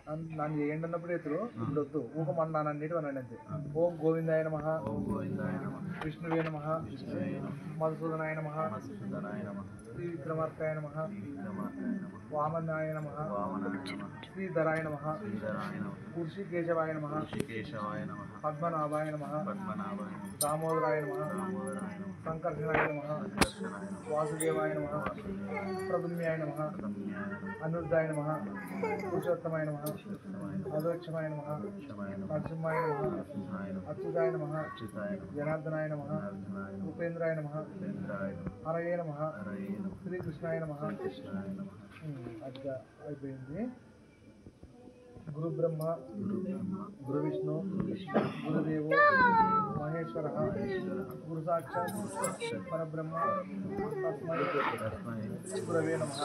నన్ను చేయండి అన్నప్పుడు ఎత్తురు ఇప్పుడు వద్దు ఊకమన్నాను అన్నిటి అనండి అంతే. ఓం గోవిందాయ నమః, విష్ణువే నమః, మధుసూదనాయ నమః, శ్రీ విక్రమార్కాయ నమః, వామనాయ నమః, శ్రీధరాయ నమః, కృషికేశవాయ నమః, పద్మనాభాయ నమః, దామోదరాయ నమః, సంకర్షణాయ నమః, వాసుదేవాయ నమః, ప్రద్యుమ్నాయ నమః, అనిరుద్ధాయ నమః, పురుషోత్తమాయ నమః, అధోక్షమాయ నమః, నరసింహాయ నమః, అచ్యుతాయ నమః, జనార్దనాయ నమః, ఉపేంద్రాయ నమః, హరయే నమః, శ్రీకృష్ణాయ నమః. అది అయిపోయింది. గురు బ్రహ్మ గురు విష్ణు గురుదేవో మహేశ్వర గురు సాక్షాత్ పరబ్రహ్మ తస్మై గురవే నమః.